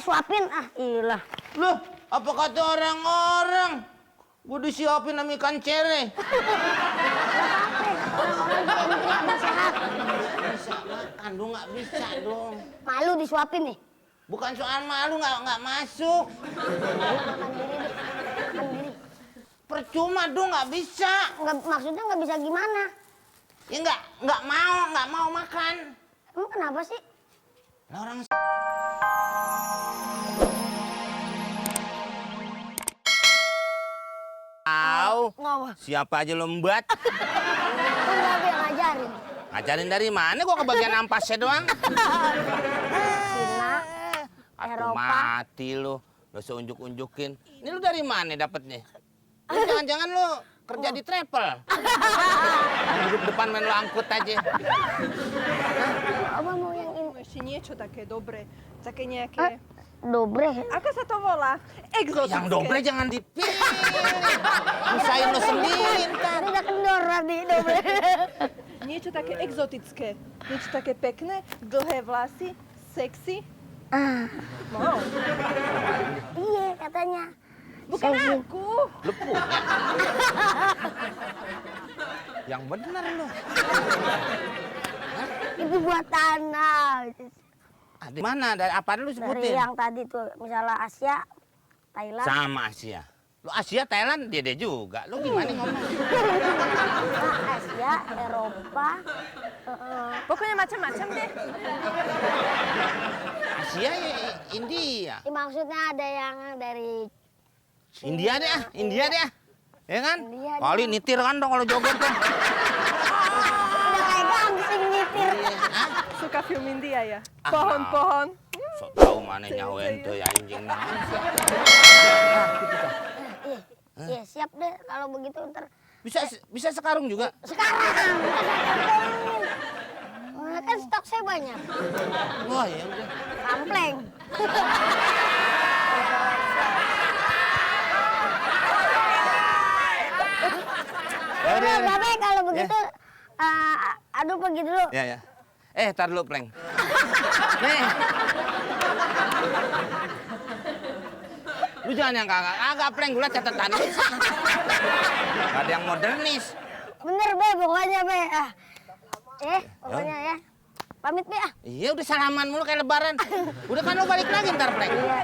suapin. Ah, ilah. Loh, apa kata orang-orang? Gue disiapin sama ikan cere. Orang-orang sehat. Bisa makan dong, nggak bisa dong. Malu disuapin nih. Bukan soal malu, nggak masuk. Makan diri, Dik. Makan diri. Percuma dong, nggak bisa. Maksudnya nggak bisa gimana? Ya nggak mau makan. Emang kenapa sih? Lah orang tahu Ngapa? siapa aja lombat. Kan Babe yang ngajarin. Ngajarin dari mana? Gua kebagian ampasnya doang. Cina, Atuh Eropa. mati lu. Lu seunjuk-unjukin. Ini lu dari mana dapetnya? Lu jangan-jangan lu kerja di travel. Hidup depan main lu angkut aja. Apa mau yang ini? Ešte niečo také dobré, také nejaké... Dobre. Ako sa to volá? Exotické. Yang dobre jangan dipilih. Usahain lu sendiri ntar. Udah kendor nanti dobre. Niečo také exotické. Niečo také pekné, dlhé vlasy, sexy. Wow. Iya katanya. Bukan Sexy. aku. Lu punya. Yang bener lu. Itu buat tanah. Di mana? Dari apa dulu Dari sebutin? yang tadi tuh, misalnya Asia, Thailand. Sama Asia. Lu Asia, Thailand, dia juga. Lu gimana ngomong? Nah, Asia, Eropa. Pokoknya macam-macam deh. Asia ya India. Maksudnya ada yang dari India deh ah, India deh ah. Ya kan? India deh. Kali nitir kan dong kalau joget tuh. udah kayak gangsing nyetir. Suka film India ya? Ah, Pohon-pohon. So tau mana nyawa ente ya anjing. Iya, siap deh kalau begitu ntar. Bisa sekarung juga. Sekarang. Nah, kan stok saya banyak. Wah, ya udah. Kampleng. Ya udah. Udah, Babe, kalau begitu aduh pergi dulu. Ya. Tar dulu, Pleng. Nih. Lu jangan yang agak Pleng, gula catatan. Gak ada yang modernis. Bener, Be, pokoknya, Be. Pokoknya ya. Pamit, Be, ah. Iya, udah salaman mulu kayak lebaran. Udah kan lu balik lagi ntar, Pleng. Iya.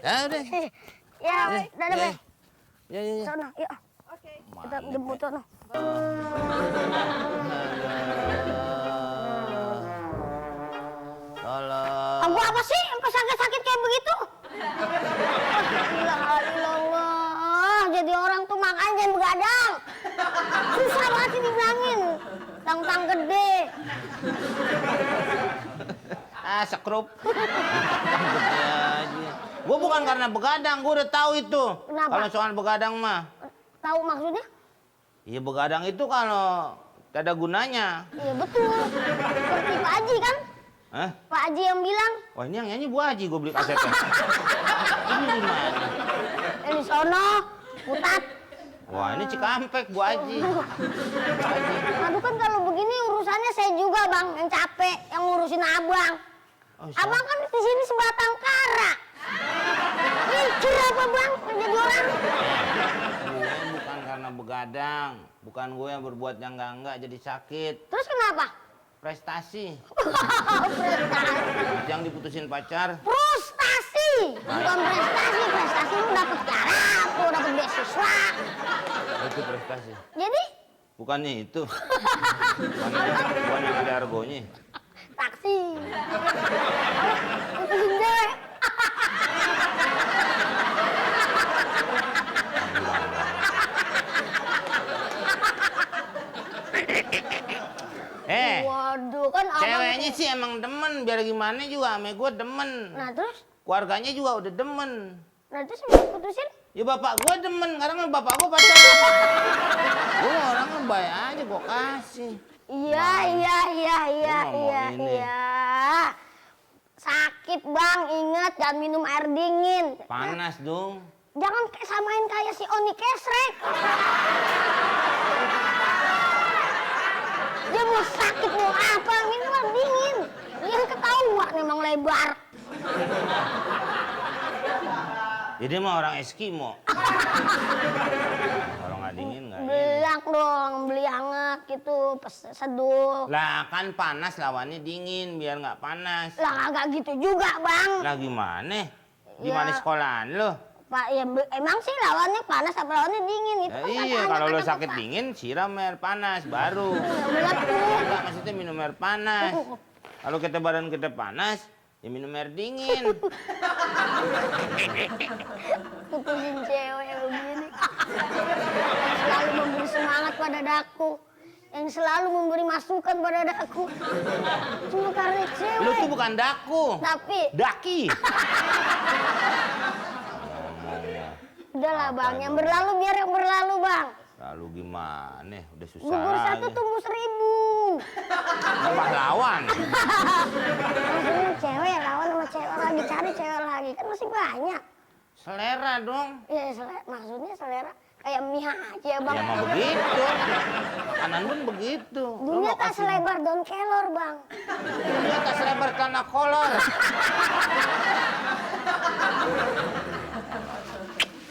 Ya udah. Ya, dadah, Be. Ya. Sono, yuk. Oke. Kita jemput sono. Tolong. Aku apa sih? Sampai sakit-sakit kayak begitu? Ilah. Jadi orang tuh makan jangan begadang. Susah banget sih dibilangin. Tang-tang gede. Sekrup. Gue bukan karena begadang, gue udah tahu itu. Kenapa? Kalau soal begadang mah. Tahu maksudnya? Iya begadang itu kalau tidak ada gunanya. Iya betul. Seperti Pak Haji kan? Hah? Pak Haji yang bilang. Wah ini yang nyanyi Bu Haji gue beli kasetnya. Ini di mana? Ini sono, putat. Wah ini Cikampek Bu Haji. Aduh kan kalau begini urusannya saya juga bang yang capek, yang ngurusin abang. Oh, Abang kan di sini sebatang kara. Mikir apa bang menjadi orang? Gue bukan karena begadang, bukan gue yang berbuat yang enggak jadi sakit. Terus kenapa? Prestasi. Prestasi. Yang diputusin pacar. Frustasi. Bukan prestasi, prestasi lu dapet garap, lu dapet beasiswa. Itu prestasi. Jadi Bukannya itu. Bukan yang ada argonya. taksi. Pusing cewek. Waduh kan abang. Ceweknya sih emang demen, biar gimana juga ame gue demen. Nah terus? Keluarganya juga udah demen. Nah terus mau putusin? Ya bapak gue demen, karena kan bapak gue pacaran. Gue orangnya baik aja, gue kasih. Iya. Gua mau ini. Sakit bang, ingat jangan minum air dingin. Panas dong. Jangan samain kayak si Oni Kesrek. Dia mau sakit mau apa, minum air dingin. Yang ketahuan emang lebar. Jadi mah orang Eskimo. Kalau nggak dingin nggak ini. Beliak dong, beli hangat gitu, seduh. Lah kan panas lawannya dingin biar nggak panas. Lah kagak gitu juga, Bang. Lah gimana? Gimana Ya. sekolahan lo? Pak, ya emang sih lawannya panas apa lawannya dingin itu. Ya, kan iya ada kalau lo anak-anak, sakit Pak. dingin siram air panas baru. Beliak tuh. Enggak maksudnya minum air panas. Kalau kita badan kita panas ya minum air dingin. Putusin cewek begini. Yang selalu memberi semangat pada daku. Yang selalu memberi masukan pada daku. Cuma karena Lu cewek. tuh bukan daku. Tapi Daki. udahlah Bang, yang berlalu biar yang berlalu Bang. Lalu gimana? Udah susah Gugur satu lagi. tumbuh 1000. Pahlawan. Maksudnya cewek lawan sama cewek lagi, cari cewek lagi. Kan masih banyak. Selera dong. Ya maksudnya selera. Kayak Mia aja Bang. Ya mau begitu. Kanan pun begitu. Lu Dunia mau tak kasih- selebar daun kelor Bang. Dunia tak selebar tanah kolor.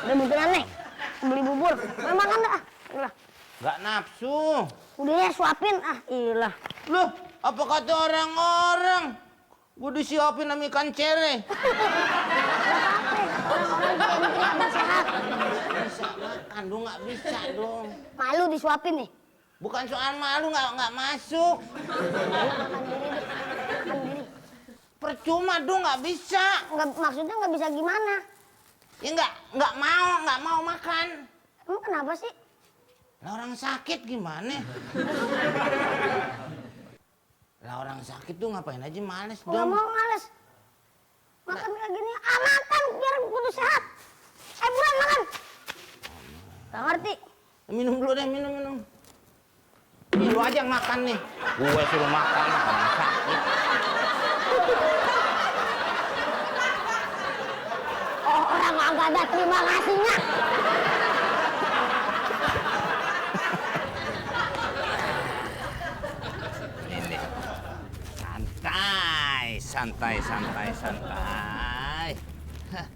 Udah beneran nih. Beli bubur. Mau makan dah. Ilah. Gak nafsu. Udah ya suapin ilah. Loh, apa kata orang-orang? Gue disiapin sama ikan cere. Orang-orang yang penting sehat. Bisa makan dong, nggak bisa dong. Malu disuapin nih. Bukan soal malu, nggak masuk. Makan diri deh. Makan diri. Percuma dong, nggak bisa. Maksudnya nggak bisa gimana? Ya nggak mau makan. Emang kenapa sih? Lah orang sakit gimana? Lah orang sakit tuh ngapain aja males Nggak dong. mau males. Makan kayak gini. Makan biar kudu sehat. Buruan makan. Gak ngerti. Minum dulu deh, minum. Nih lu aja yang makan nih. Gue suruh makan, orang sakit. Oh, orang nggak ada terima kasihnya. Ini santai. Hah.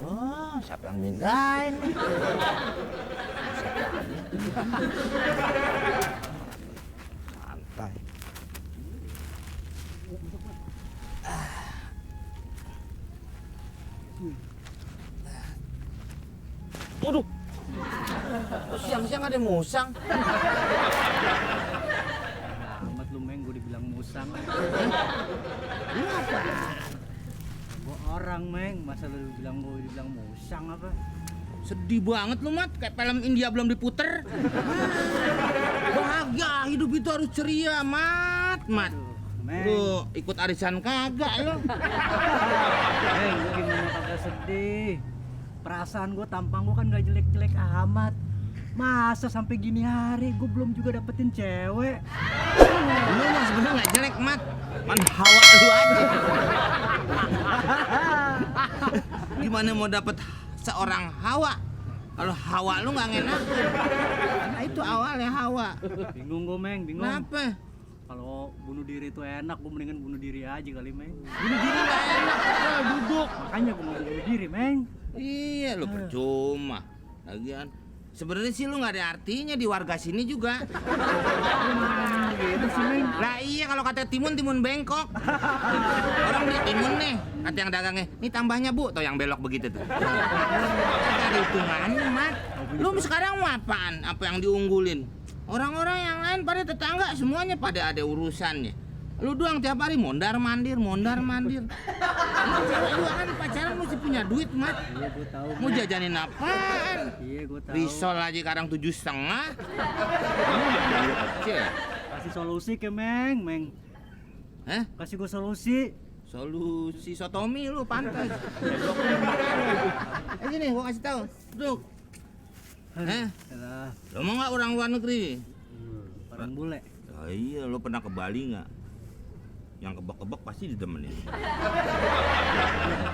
Oh, siapa yang mindahin? Santai. Waduh. Siang-siang ada musang. Amat lu Meng, gue dibilang musang. Kenapa? Gue orang Meng, masa lu dibilang musang apa? Sedih banget lu, Mat. Kayak film India belum diputer. Bahagia, hidup itu harus ceria, Mat. Meng, Lu ikut arisan kagak lu? Meng, gue gimana kagak sedih. Perasaan gue, tampang gue kan gak jelek-jelek amat. Masa sampai gini hari gue belum juga dapetin cewek. Lu mah sebenarnya nggak jelek, Mat. Man hawa lu aja. Gimana mau dapet seorang hawa? Kalau hawa lu nggak ngenakin. Karena itu awalnya hawa. Bingung gue Meng, bingung. Kenapa? Kalau bunuh diri itu enak, gue mendingan bunuh diri aja kali Meng. Bunuh diri nggak enak, tinggal duduk. Makanya gue mau bunuh diri Meng. Iya, lu percuma. Lagian sebenarnya sih lu nggak ada artinya di warga sini juga. Gitu sih Meng. Lah iya kalau kata timun bengkok. Orang beli timun nih, kata yang dagangnya, "Ini tambahnya, Bu." Atau yang belok begitu tuh. Kagak ada hitungannya, Mat. Lu sekarang mau apaan? Apa yang diunggulin? Orang-orang yang lain pada tetangga semuanya pada ada urusannya. Lu doang tiap hari mondar-mandir. Lu cewek juga kan pacaran mesti punya duit, Mat. Iya gue tahu. Mau Meng. jajanin apaan? Iya gue tahu. Risol aja sekarang 7,5. Kecil. Kasih solusi ke Meng, Meng. Hah? Kasih gue solusi. Solusi sotomi lu pantas. Nih, gua kasih tahu. Duduk. Hah? Yalah, Lo mau nggak orang luar negeri? orang bule. Oh iya, lo pernah ke Bali nggak? yang kebek-kebek pasti didemenin.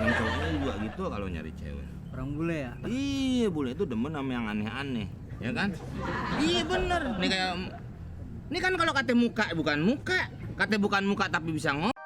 Yang cowoknya juga gitu kalau nyari cewek. Orang bule ya? Iya, bule itu demen sama yang aneh-aneh, ya kan? Iya bener. Nih kayak, ini kan kalau kata muka bukan muka, kata bukan muka tapi bisa ngomong.